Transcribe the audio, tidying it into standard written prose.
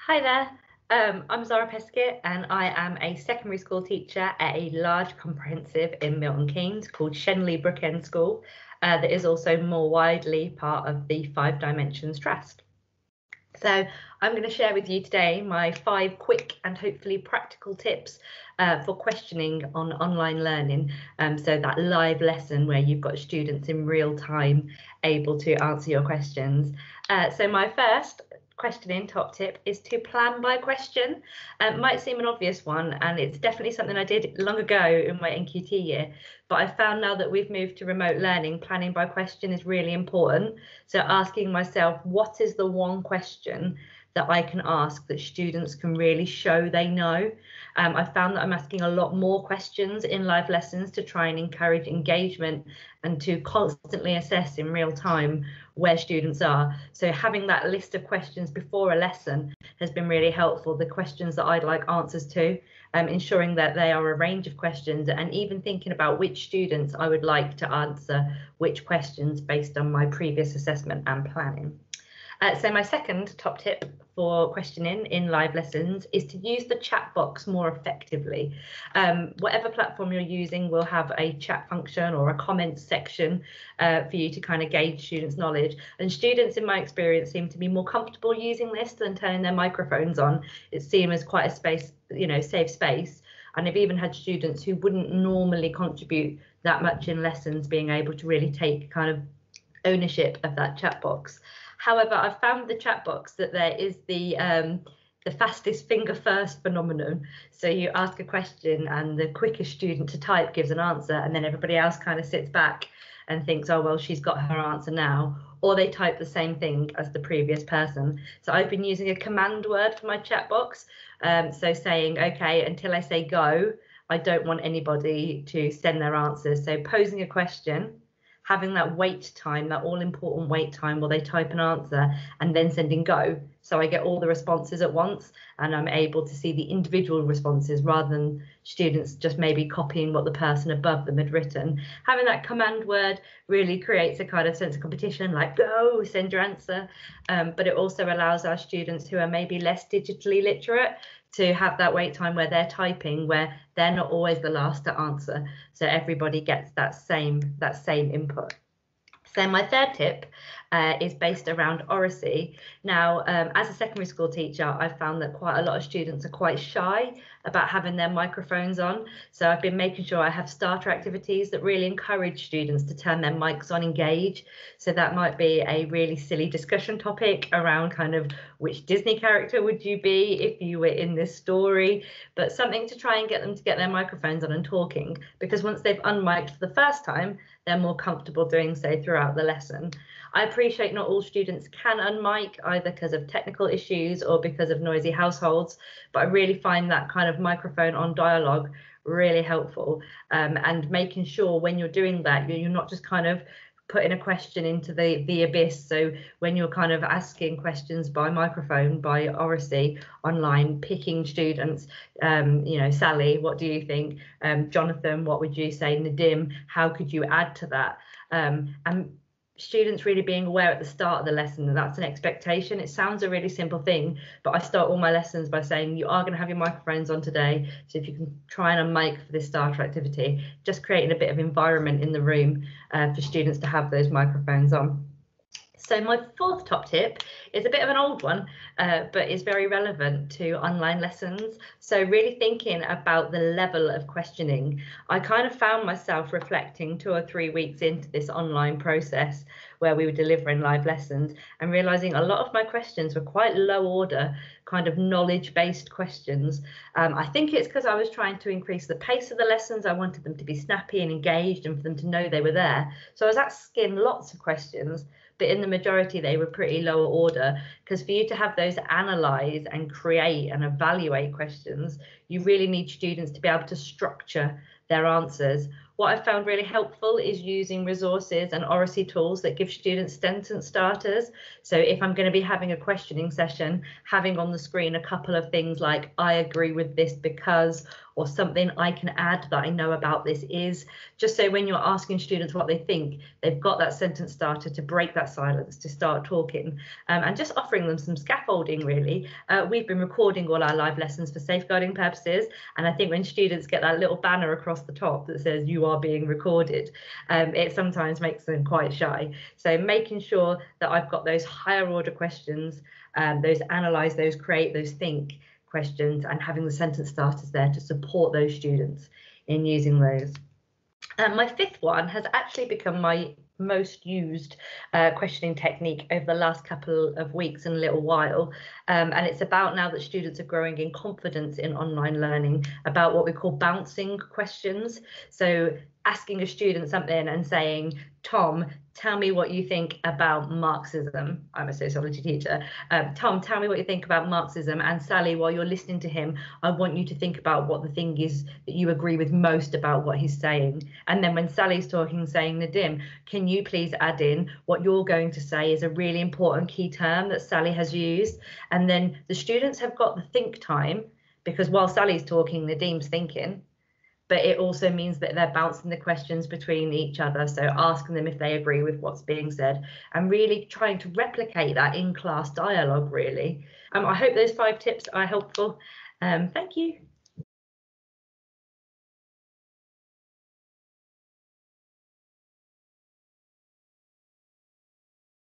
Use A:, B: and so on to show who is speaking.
A: Hi there, I'm Zara Peskett and I am a secondary school teacher at a large comprehensive in Milton Keynes called Shenley Brookend School that is also more widely part of the Five Dimensions Trust. So I'm going to share with you today my 5 quick and hopefully practical tips for questioning on online learning. So that live lesson where you've got students in real time able to answer your questions. So my first questioning top tip is to plan by question. It might seem an obvious one, and it's definitely something I did long ago in my NQT year, but I found now that we've moved to remote learning, planning by question is really important. So asking myself, what is the one question that I can ask that students can really show they know? I found that I'm asking a lot more questions in live lessons to try and encourage engagement and to constantly assess in real time where students are. So having that list of questions before a lesson has been really helpful. The questions that I'd like answers to, ensuring that they are a range of questions, and even thinking about which students I would like to answer which questions based on my previous assessment and planning. So my second top tip for questioning in live lessons is to use the chat box more effectively. Whatever platform you're using will have a chat function or a comments section for you to kind of gauge students' knowledge. And students, in my experience, seem to be more comfortable using this than turning their microphones on. It seems as quite a space, safe space. And I've even had students who wouldn't normally contribute that much in lessons being able to really take kind of ownership of that chat box. However, I've found the chat box that there is the fastest finger first phenomenon. So you ask a question and the quickest student to type gives an answer, and then everybody else kind of sits back and thinks, oh, well, she's got her answer now. Or they type the same thing as the previous person. So I've been using a command word for my chat box. So saying, OK, until I say go, I don't want anybody to send their answers. So posing a question, having that wait time, that all important wait time while they type an answer, and then sending go. So I get all the responses at once and I'm able to see the individual responses rather than students just maybe copying what the person above them had written. Having that command word really creates a kind of sense of competition, like go, send your answer. But it also allows our students who are maybe less digitally literate to have that wait time where they're typing, where they're not always the last to answer. So everybody gets that same input. So my third tip is based around oracy. Now, as a secondary school teacher, I've found that quite a lot of students are quite shy about having their microphones on. So I've been making sure I have starter activities that really encourage students to turn their mics on, engage. So that might be a really silly discussion topic around kind of which Disney character would you be if you were in this story, but something to try and get them to get their microphones on and talking, because once they've unmiked for the first time, they're more comfortable doing so throughout the lesson. I appreciate not all students can unmic either because of technical issues or because of noisy households, but I really find that kind of microphone on dialogue really helpful, and making sure when you're doing that, you're not just kind of putting a question into the abyss. So when you're kind of asking questions by microphone, by oracy online, picking students, Sally, what do you think? Jonathan, what would you say? Nadim, how could you add to that? And students really being aware at the start of the lesson that that's an expectation. It sounds a really simple thing, but I start all my lessons by saying you are going to have your microphones on today. So if you can try and unmic for this starter activity, just creating a bit of environment in the room for students to have those microphones on. So my fourth top tip is a bit of an old one, but is very relevant to online lessons. So really thinking about the level of questioning. I kind of found myself reflecting 2 or 3 weeks into this online process where we were delivering live lessons and realizing a lot of my questions were quite low order, kind of knowledge-based questions. I think it's because I was trying to increase the pace of the lessons. I wanted them to be snappy and engaged and for them to know they were there. So I was asking lots of questions, but in the majority they were pretty lower order, because for you to have those analyze and create and evaluate questions, you really need students to be able to structure their answers What I've found really helpful is using resources and oracy tools that give students sentence starters. So if I'm going to be having a questioning session, having on the screen a couple of things like "I agree with this because," or something I can add that I know about this is, just so when you're asking students what they think, they've got that sentence starter to break that silence, to start talking, and just offering them some scaffolding, really. We've been recording all our live lessons for safeguarding purposes, and I think when students get that little banner across the top that says "you are being recorded," it sometimes makes them quite shy. So making sure that I've got those higher order questions, those analyze, those create, those think questions, and having the sentence starters there to support those students in using those. My fifth one has actually become my most used questioning technique over the last couple of weeks and a little while, and it's about, now that students are growing in confidence in online learning, about what we call bouncing questions. So asking a student something and saying, "Tom, tell me what you think about Marxism." I'm a sociology teacher. "Tom, tell me what you think about Marxism. And Sally, while you're listening to him, I want you to think about what the thing is that you agree with most about what he's saying. And then when Sally's talking, saying, Nadim, can you please add in what you're going to say is a really important key term that Sally has used?" And then the students have got the think time, because while Sally's talking, Nadim's thinking. But it also means that they're bouncing the questions between each other, so asking them if they agree with what's being said, and really trying to replicate that in-class dialogue, really. I hope those 5 tips are helpful. Thank you.